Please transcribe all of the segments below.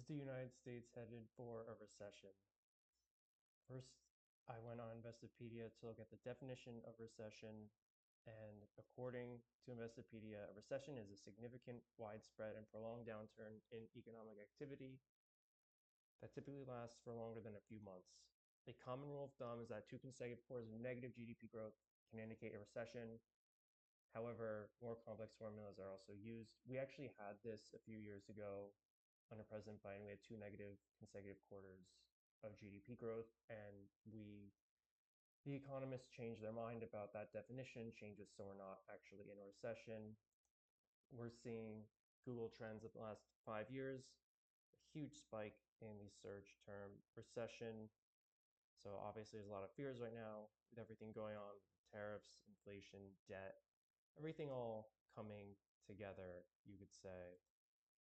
Is the United States headed for a recession? First, I went on Investopedia to look at the definition of recession, and according to Investopedia, a recession is a significant, widespread, and prolonged downturn in economic activity that typically lasts for longer than a few months. A common rule of thumb is that 2 consecutive quarters of negative GDP growth can indicate a recession. However, more complex formulas are also used. We actually had this a few years ago under President Biden. We had 2 consecutive quarters of GDP growth, and the economists changed their mind about that definition, changes so we're not actually in a recession. We're seeing Google Trends of the last 5 years, a huge spike in the search term recession. So obviously there's a lot of fears right now with everything going on with tariffs, inflation, debt, everything all coming together, you could say.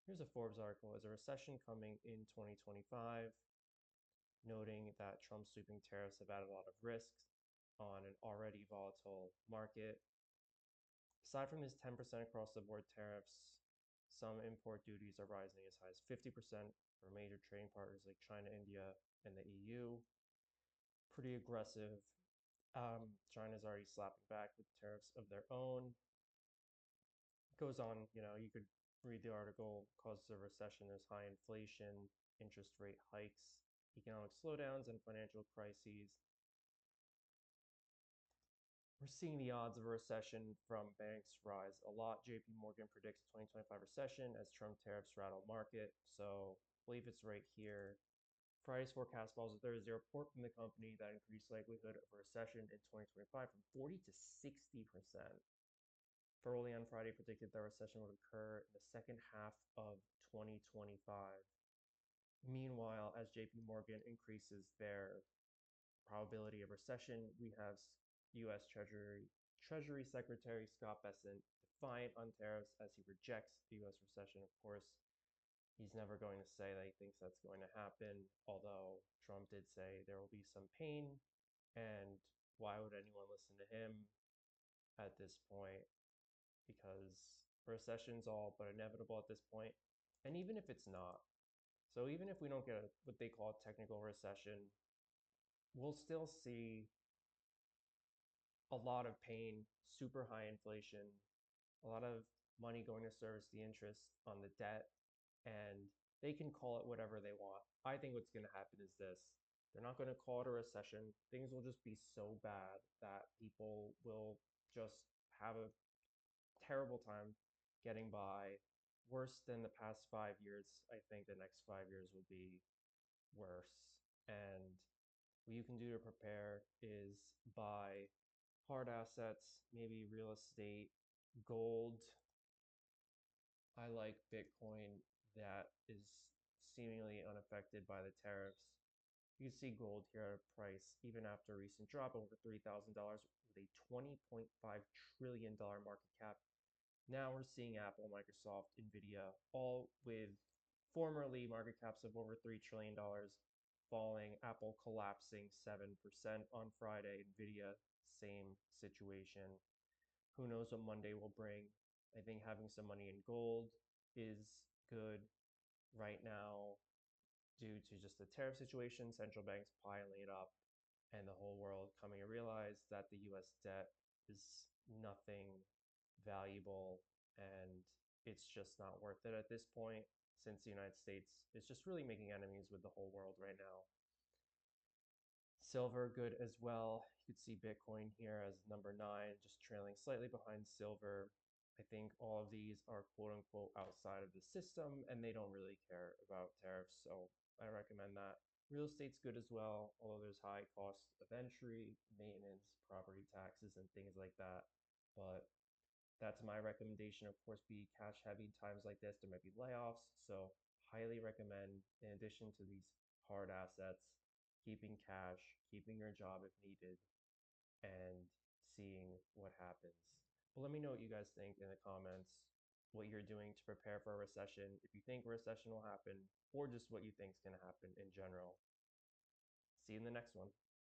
Here's a Forbes article. Is a recession coming in 2025? Noting that Trump's sweeping tariffs have added a lot of risks on an already volatile market. Aside from this 10% across the board tariffs, some import duties are rising as high as 50% for major trading partners like China, India, and the EU. Pretty aggressive. China's already slapping back with tariffs of their own. Goes on, you could read the article. Causes of recession is high inflation, interest rate hikes, economic slowdowns, and financial crises. We're seeing the odds of a recession from banks rise a lot. JP Morgan predicts 2025 recession as Trump tariffs rattle market. So I believe it's right here. Friday's forecast follows a Thursday report from the company that increased likelihood of a recession in 2025 from 40 to 60%. Farley on Friday predicted that recession would occur in the second half of 2025. Meanwhile, as JP Morgan increases their probability of recession, we have U.S. Treasury Secretary Scott Bessent defiant on tariffs as he rejects the U.S. recession. Of course, he's never going to say that he thinks that's going to happen, although Trump did say there will be some pain, and why would anyone listen to him at this point? Because recession's all but inevitable at this point, and even if it's not, so even if we don't get what they call a technical recession, we'll still see a lot of pain, super high inflation, a lot of money going to service the interest on the debt, and they can call it whatever they want. I think what's going to happen is this. They're not going to call it a recession. Things will just be so bad that people will just have a terrible time getting by. Worse than the past 5 years. I think the next 5 years will be worse. And what you can do to prepare is buy hard assets, maybe real estate, gold. I like Bitcoin that is seemingly unaffected by the tariffs. You can see gold here at a price, even after a recent drop over $3,000 with a $20.5 trillion market cap. Now we're seeing Apple, Microsoft, Nvidia, all with formerly market caps of over $3 trillion falling. Apple collapsing 7% on Friday. Nvidia, same situation. Who knows what Monday will bring? I think having some money in gold is good right now due to just the tariff situation, central banks piling it up, and the whole world coming to realize that the US debt is nothing valuable, and it's just not worth it at this point, since the United States is just really making enemies with the whole world right now. Silver, good as well. You could see Bitcoin here as number 9, just trailing slightly behind silver. I think all of these are quote unquote outside of the system, and they don't really care about tariffs, so I recommend that. Real estate's good as well, although there's high cost of entry, maintenance, property taxes, and things like that. But that's my recommendation. Of course, be cash heavy in times like this. There might be layoffs, so highly recommend, in addition to these hard assets, keeping cash, keeping your job if needed, and seeing what happens. But let me know what you guys think in the comments, what you're doing to prepare for a recession, if you think a recession will happen, or just what you think is going to happen in general. See you in the next one.